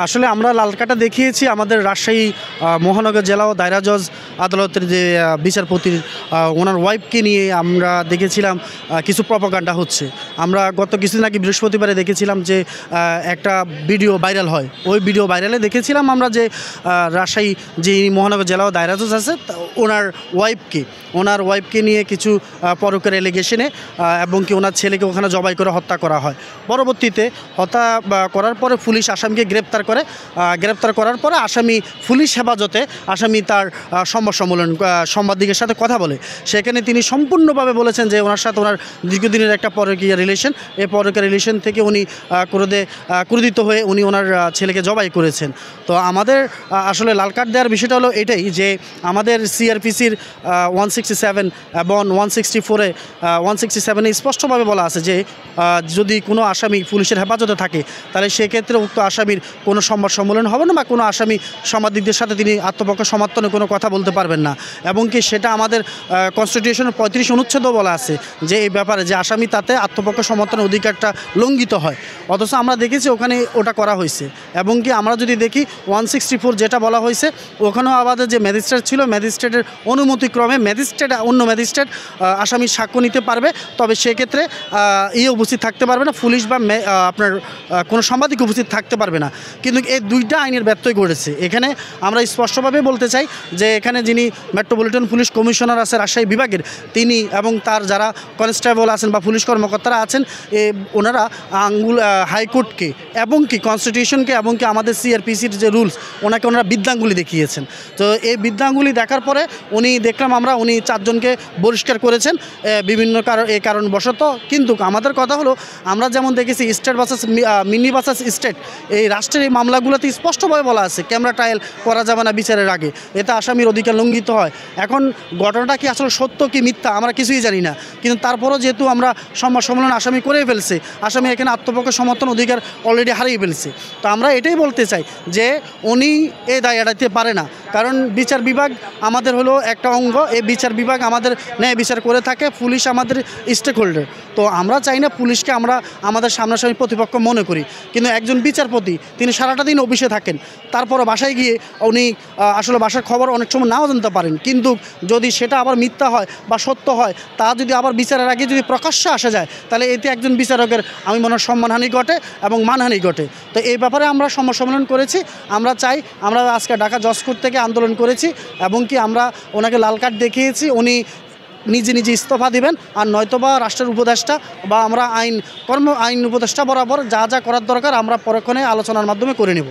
আসলে আমরা লাল কার্ডটা দেখিয়েছি আমাদের রাজশাহী মহানগর জেলা ও দায়রা জজ আদালতের যে বিচারপতির ওনার ওয়াইফকে নিয়ে আমরা দেখেছিলাম কিছু প্রপাগান্ডা হচ্ছে। আমরা গত কিছুদিন আগে বৃহস্পতিবারে দেখেছিলাম যে একটা ভিডিও ভাইরাল হয়। ওই ভিডিও ভাইরালে দেখেছিলাম আমরা যে রাজশাহী যে মহানগর জেলা ও দায়রা জজ আছে ওনার ওয়াইফকে নিয়ে কিছু পরকের এলিগেশনে এবং কি ওনার ছেলেকে ওখানে জবাই করে হত্যা করা হয়। পরবর্তীতে হত্যা করার পরে পুলিশ আসামিকে গ্রেপ্তার করার পরে আসামি পুলিশ হেফাজতে আসামি তার সাংবাদিকের সাথে কথা বলে। সেখানে তিনি সম্পূর্ণভাবে বলেছেন যে ওনার সাথে ওনার দীর্ঘদিনের একটা পরকীয়া রিলেশন, এই পরকীয়া রিলেশন থেকে উনি ক্রোধিত হয়ে উনি ওনার ছেলেকে জবাই করেছেন। তো আমাদের আসলে লাল কার্ড দেওয়ার বিষয়টা হলো এটাই যে আমাদের সিআরপিসির 167 এবং 164-এ 167-এ স্পষ্টভাবে বলা আছে যে যদি কোনো আসামি পুলিশের হেফাজতে থাকে তাহলে সেক্ষেত্রে উক্ত আসামির কোনো সংবাদ সম্মেলন হবে না বা কোনো আসামি সাংবাদিকদের সাথে তিনি আত্মপক্ষ সমর্থনে কোনো কথা বলতে পারবেন না। এবং কি সেটা আমাদের কনস্টিটিউশনের 35 অনুচ্ছেদও বলা আছে যে এই ব্যাপারে যে আসামি তাতে আত্মপক্ষ সমর্থনের অধিকারটা লঙ্ঘিত হয়। অথচ আমরা দেখেছি ওখানে ওটা করা হয়েছে। এবং কি আমরা যদি দেখি 164 যেটা বলা হয়েছে ওখানেও আমাদের যে ম্যাজিস্ট্রেট ছিল ম্যাজিস্ট্রেটের অনুমতিক্রমে অন্য ম্যাজিস্ট্রেট আসামির সাক্ষ্য নিতে পারবে, তবে সেক্ষেত্রে উপস্থিত থাকতে পারবে না পুলিশ বা আপনার কোনো সাংবাদিক উপস্থিত থাকতে পারবে না। কিন্তু এই দুইটা আইনের ব্যত্যয় ঘটেছে। এখানে আমরা স্পষ্টভাবে বলতে চাই যে এখানে যিনি মেট্রোপলিটন পুলিশ কমিশনার আছে রাজশাহী বিভাগের, তিনি এবং তার যারা কনস্টেবল আছেন বা পুলিশ কর্মকর্তারা আছেন ওনারা হাইকোর্টকে এবং কি কনস্টিটিউশনকে এবং কি আমাদের সিআরপিসির যে রুলস ওনারা বিদ্যাঙ্গুলি দেখিয়েছেন। তো এই বিদ্যাঙ্গুলি দেখার পরে দেখলাম উনি 4 জনকে বহিষ্কার করেছেন বিভিন্ন কারণবশত। কিন্তু আমাদের কথা হলো আমরা যেমন দেখেছি state versus mini versus state, এই রাষ্ট্রের এই মামলাগুলোতে স্পষ্টভাবে বলা আছে ক্যামেরা ট্রায়াল করা যাবে না বিচারের আগে, এতে আসামির অধিকার লঙ্ঘিত হয়। এখন ঘটনাটা কি আসলে সত্য কি মিথ্যা আমরা কিছুই জানি না, কিন্তু তারপরও যেহেতু আমরা সংবাদ সম্মেলন আসামি করেই ফেলছে, আসামি এখানে আত্মপক্ষ সমর্থন অধিকার অলরেডি হারিয়ে ফেলছে। তো আমরা এটাই বলতে চাই যে উনি এই দায় এড়াতে পারে না, কারণ বিচার বিভাগ আমাদের হলো একটা অঙ্গ। এই বিচার বিভাগ আমাদের ন্যায় বিচার করে থাকে, পুলিশ আমাদের স্টেক হোল্ডার। তো আমরা চাই না পুলিশকে আমরা আমাদের সামনাসামনি প্রতিপক্ষ মনে করি, কিন্তু একজন বিচারপতি তিনি সারাটা দিন অফিসে থাকেন, তারপরে বাসায় গিয়ে উনি আসলে বাসার খবর অনেক সময় নাও জানতে পারেন। কিন্তু যদি সেটা আবার মিথ্যা হয় বা সত্য হয়, তা যদি আবার বিচারের আগে যদি প্রকাশ্যে আসা যায়, তাহলে এতে একজন বিচারকের আমি মনে হয় সম্মানহানি ঘটে এবং মানহানি ঘটে। তো এই ব্যাপারে আমরা সংবাদ সম্মেলন করেছি। আমরা চাই, আমরা আজকে ঢাকা জজ কোর্ট থেকে আন্দোলন করেছি এবং কি আমরা ওনাকে লাল কার্ড দেখিয়েছি, উনি নিজে ইস্তফা দিবেন, আর নয়তোবা রাষ্ট্রের উপদেষ্টা বা আমরা আইন উপদেষ্টা বরাবর যা করার দরকার আমরা পরক্ষণে আলোচনার মাধ্যমে করে নেব।